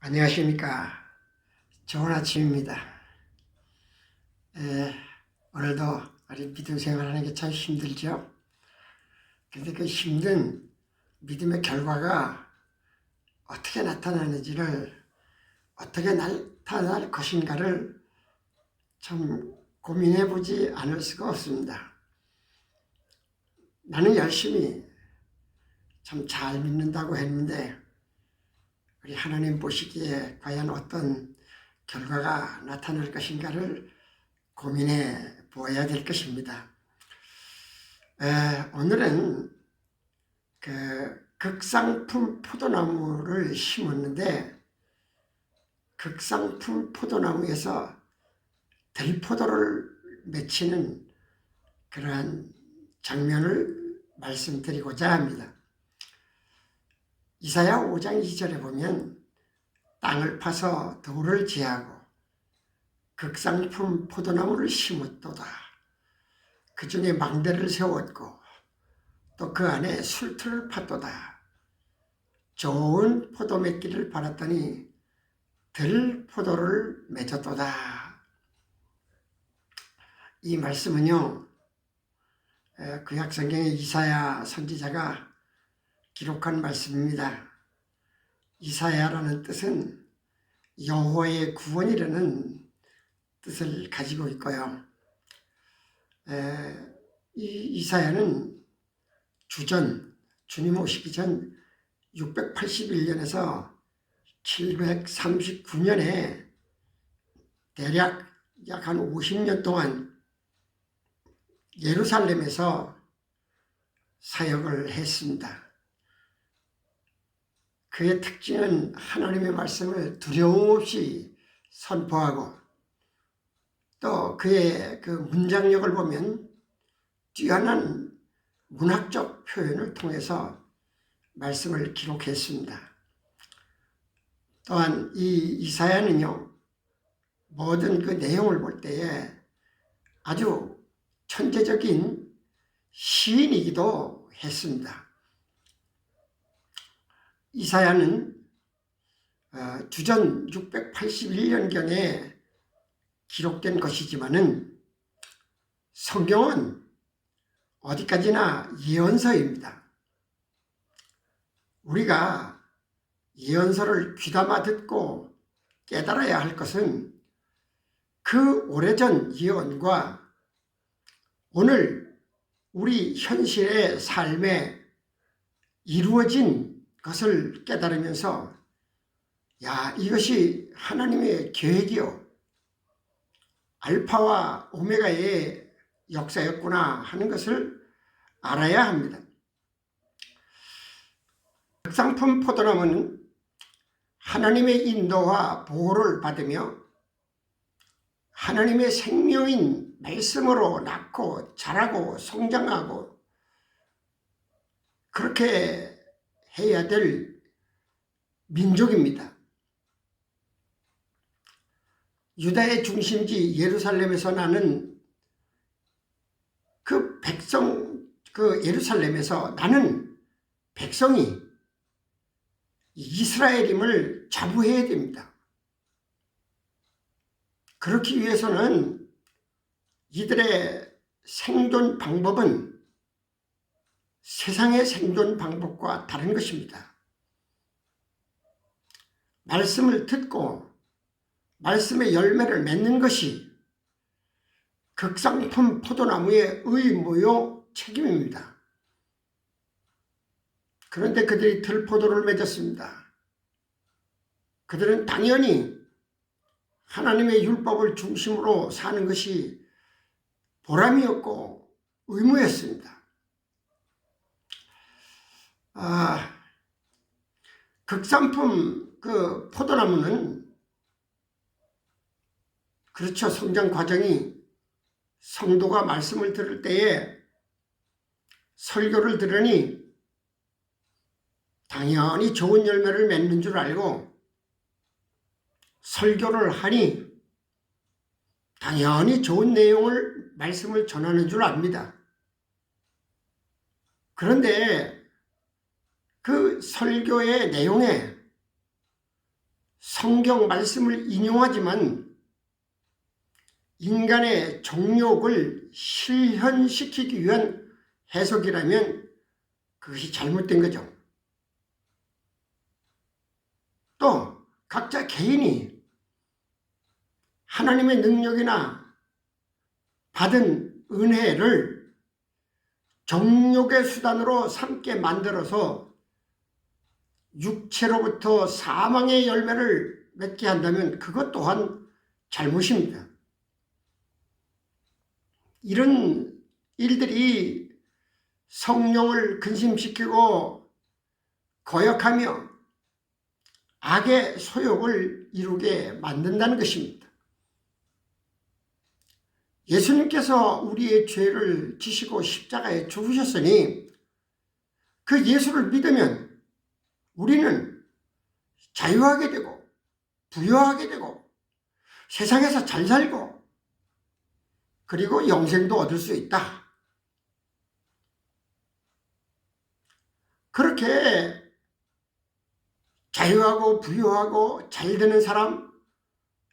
안녕하십니까. 좋은 아침입니다. 오늘도 우리 믿음 생활하는 게 참 힘들죠. 근데 그 힘든 믿음의 결과가 어떻게 나타나는지를, 어떻게 나타날 것인가를 참 고민해 보지 않을 수가 없습니다. 나는 열심히 참 잘 믿는다고 했는데, 우리 하나님 보시기에 과연 어떤 결과가 나타날 것인가를 고민해 보아야 될 것입니다. 오늘은 그 극상품 포도나무를 심었는데, 극상품 포도나무에서 들포도를 맺히는 그러한 장면을 말씀드리고자 합니다. 이사야 5장 2절에 보면 땅을 파서 돌을 제하고 극상품 포도나무를 심었도다. 그 중에 망대를 세웠고 또 그 안에 술틀을 팠도다. 좋은 포도 맺기를 바랐더니 들포도를 맺었도다. 이 말씀은요, 구약성경의 이사야 선지자가 기록한 말씀입니다. 이사야라는 뜻은 여호와의 구원이라는 뜻을 가지고 있고요. 이 이사야는 주전, 주님 오시기 전 681년에서 739년에 대략 약 한 50년 동안 예루살렘에서 사역을 했습니다. 그의 특징은 하나님의 말씀을 두려움 없이 선포하고, 또 그의 그 문장력을 보면 뛰어난 문학적 표현을 통해서 말씀을 기록했습니다. 또한 이 이사야는요, 모든 그 내용을 볼 때에 아주 천재적인 시인이기도 했습니다. 이사야는 주전 681년경에 기록된 것이지만은 성경은 어디까지나 예언서입니다. 우리가 예언서를 귀담아 듣고 깨달아야 할 것은 그 오래전 예언과 오늘 우리 현실의 삶에 이루어진 것을 깨달으면서, 야, 이것이 하나님의 계획이요, 알파와 오메가의 역사였구나 하는 것을 알아야 합니다. 극상품 포도나무는 하나님의 인도와 보호를 받으며 하나님의 생명인 말씀으로 낳고 자라고 성장하고, 그렇게 해야 될 민족입니다. 유다의 중심지 예루살렘에서 나는 그 백성, 그 예루살렘에서 나는 백성이 이스라엘임을 자부해야 됩니다. 그렇기 위해서는 이들의 생존 방법은 세상의 생존 방법과 다른 것입니다. 말씀을 듣고 말씀의 열매를 맺는 것이 극상품 포도나무의 의무요 책임입니다. 그런데 그들이 들포도를 맺었습니다. 그들은 당연히 하나님의 율법을 중심으로 사는 것이 보람이었고 의무였습니다. 극상품 그 포도나무는, 그렇죠, 성장 과정이 성도가 말씀을 들을 때에 설교를 들으니 당연히 좋은 열매를 맺는 줄 알고, 설교를 하니 당연히 좋은 내용을 말씀을 전하는 줄 압니다. 그런데 그 설교의 내용에 성경 말씀을 인용하지만 인간의 정욕을 실현시키기 위한 해석이라면 그것이 잘못된 거죠. 또 각자 개인이 하나님의 능력이나 받은 은혜를 정욕의 수단으로 삼게 만들어서 육체로부터 사망의 열매를 맺게 한다면 그것 또한 잘못입니다. 이런 일들이 성령을 근심시키고 거역하며 악의 소욕을 이루게 만든다는 것입니다. 예수님께서 우리의 죄를 지시고 십자가에 죽으셨으니 그 예수를 믿으면 우리는 자유하게 되고 부유하게 되고 세상에서 잘 살고 그리고 영생도 얻을 수 있다. 그렇게 자유하고 부유하고 잘 되는 사람,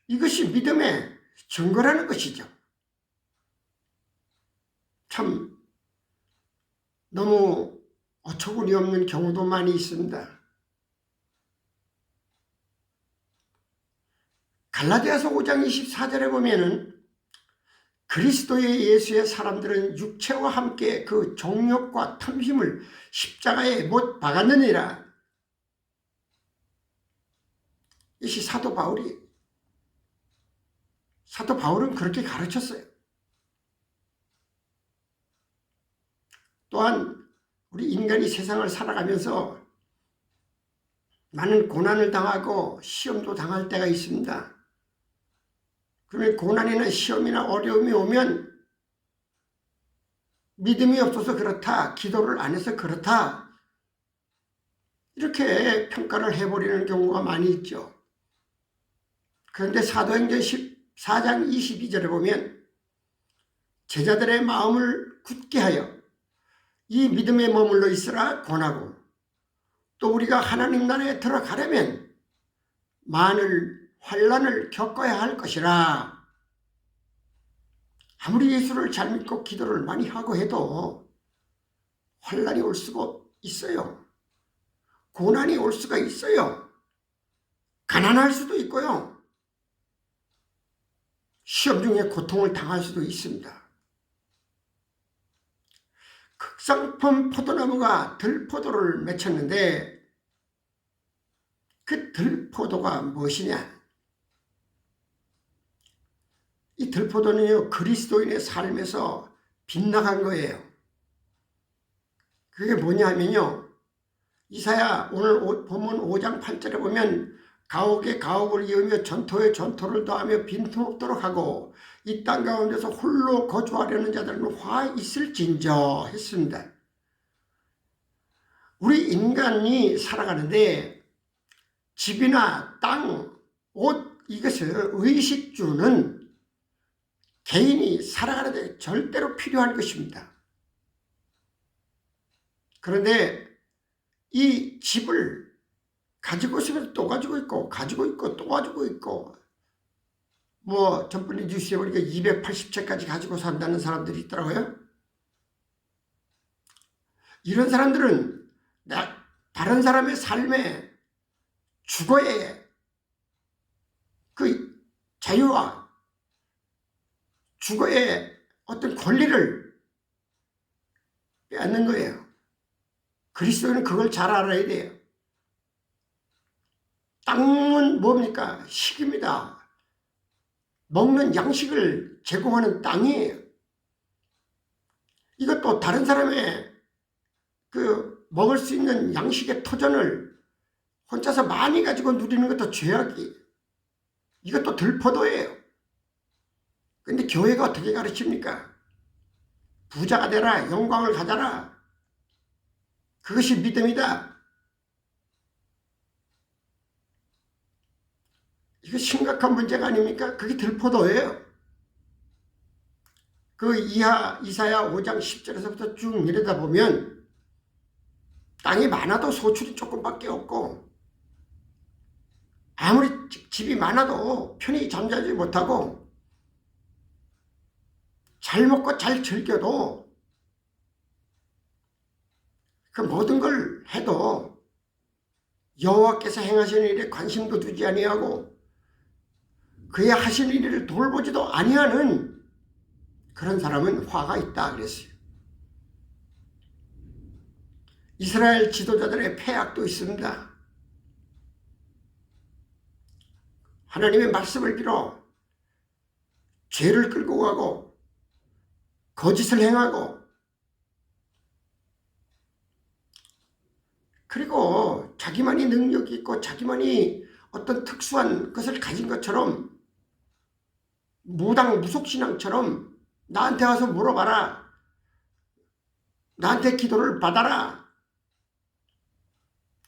이것이 믿음의 증거라는 것이죠. 참 너무 어처구니 없는 경우도 많이 있습니다. 갈라디아서 5장 24절에 보면은 그리스도의 예수의 사람들은 육체와 함께 그 정욕과 탐심을 십자가에 못 박았느니라. 이것이 사도 바울은 그렇게 가르쳤어요. 또한 우리 인간이 세상을 살아가면서 많은 고난을 당하고 시험도 당할 때가 있습니다. 그러면 고난이나 시험이나 어려움이 오면 믿음이 없어서 그렇다, 기도를 안 해서 그렇다, 이렇게 평가를 해버리는 경우가 많이 있죠. 그런데 사도행전 14장 22절에 보면 제자들의 마음을 굳게 하여 이 믿음에 머물러 있으라 권하고 또 우리가 하나님 나라에 들어가려면 많은 환난을 겪어야 할 것이라. 아무리 예수를 잘 믿고 기도를 많이 하고 해도 환난이 올 수가 있어요. 고난이 올 수가 있어요. 가난할 수도 있고요. 시험 중에 고통을 당할 수도 있습니다. 극상품 포도나무가 들포도를 맺혔는데 그 들포도가 무엇이냐? 이 들포도는요, 그리스도인의 삶에서 빗나간 거예요. 그게 뭐냐 하면요, 이사야 오늘 본문 5장 8절에 보면 가옥에 가옥을 이으며 전토에 전토를 더하며 빈틈없도록 하고 이 땅 가운데서 홀로 거주하려는 자들은 화 있을진저 했습니다. 우리 인간이 살아가는데 집이나 땅, 옷, 이것을 의식주는 개인이 살아가는데 절대로 필요한 것입니다. 그런데 이 집을 가지고 있으면 또 가지고 있고 가지고 있고 또 가지고 있고 뭐 전번에 뉴스에 보니까 280채까지 가지고 산다는 사람들이 있더라고요. 이런 사람들은 다른 사람의 삶에 주거의 그 자유와 주거의 어떤 권리를 빼앗는 거예요. 그리스도인은 그걸 잘 알아야 돼요. 땅은 뭡니까? 식입니다. 먹는 양식을 제공하는 땅이에요. 이것도 다른 사람의 그 먹을 수 있는 양식의 터전을 혼자서 많이 가지고 누리는 것도 죄악이. 이것도 들포도예요. 근데 교회가 어떻게 가르칩니까? 부자가 되라, 영광을 가져라. 그것이 믿음이다. 이거 심각한 문제가 아닙니까? 그게 들포도예요. 그 이사야 5장 10절에서부터 쭉 내려다보면 땅이 많아도 소출이 조금밖에 없고 아무리 집이 많아도 편히 잠자지 못하고 잘 먹고 잘 즐겨도 그 모든 걸 해도 여호와께서 행하시는 일에 관심도 두지 아니하고 그의 하시는 일을 돌보지도 아니하는 그런 사람은 화가 있다 그랬어요. 이스라엘 지도자들의 패악도 있습니다. 하나님의 말씀을 빌어 죄를 끌고 가고 거짓을 행하고 그리고 자기만이 능력이 있고 자기만이 어떤 특수한 것을 가진 것처럼 무당 무속신앙처럼 나한테 와서 물어봐라. 나한테 기도를 받아라.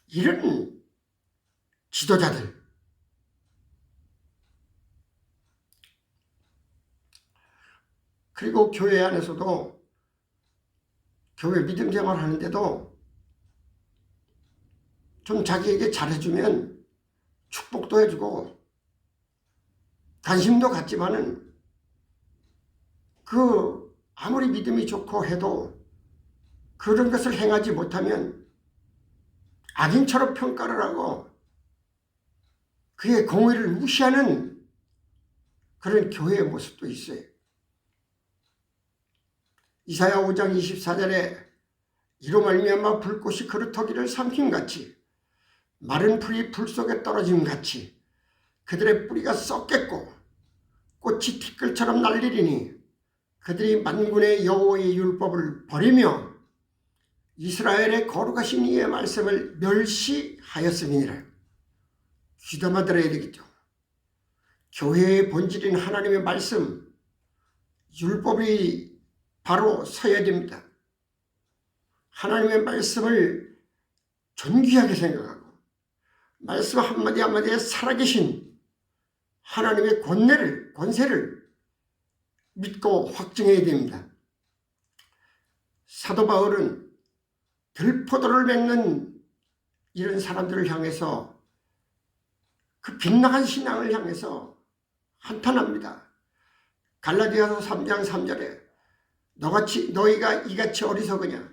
이런 지도자들. 그리고 교회 안에서도 교회 믿음 생활 하는데도 좀 자기에게 잘해주면 축복도 해주고 관심도 갖지만은 아무리 믿음이 좋고 해도 그런 것을 행하지 못하면 악인처럼 평가를 하고 그의 공의를 무시하는 그런 교회의 모습도 있어요. 이사야 5장 24절에 이로 말미암아 불꽃이 그루터기를 삼킴같이 마른 풀이 불 속에 떨어짐같이 그들의 뿌리가 썩겠고 꽃이 티끌처럼 날리리니 그들이 만군의 여호와의 율법을 버리며 이스라엘의 거룩하신 이의 말씀을 멸시하였음이니라. 귀담아 들어야 되겠죠. 교회의 본질인 하나님의 말씀, 율법이 바로 서야 됩니다. 하나님의 말씀을 존귀하게 생각하고 말씀 한마디 한마디에 살아계신 하나님의 권세를 믿고 확증해야 됩니다. 사도 바울은 들포도를 맺는 이런 사람들을 향해서 그 빗나간 신앙을 향해서 한탄합니다. 갈라디아서 3장 3절에 너희가 이같이 어리석으냐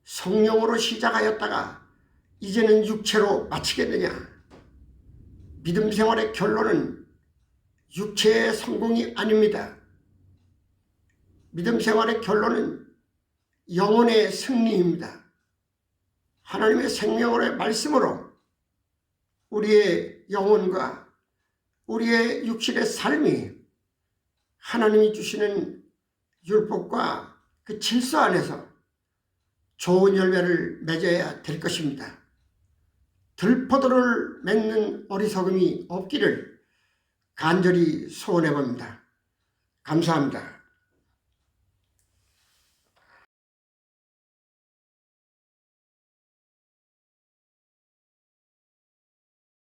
성령으로 시작하였다가 이제는 육체로 마치겠느냐. 믿음 생활의 결론은 육체의 성공이 아닙니다. 믿음 생활의 결론은 영혼의 승리입니다. 하나님의 생명의 말씀으로 우리의 영혼과 우리의 육신의 삶이 하나님이 주시는 율법과 그 질서 안에서 좋은 열매를 맺어야 될 것입니다. 들포도를 맺는 어리석음이 없기를 간절히 소원해 봅니다. 감사합니다.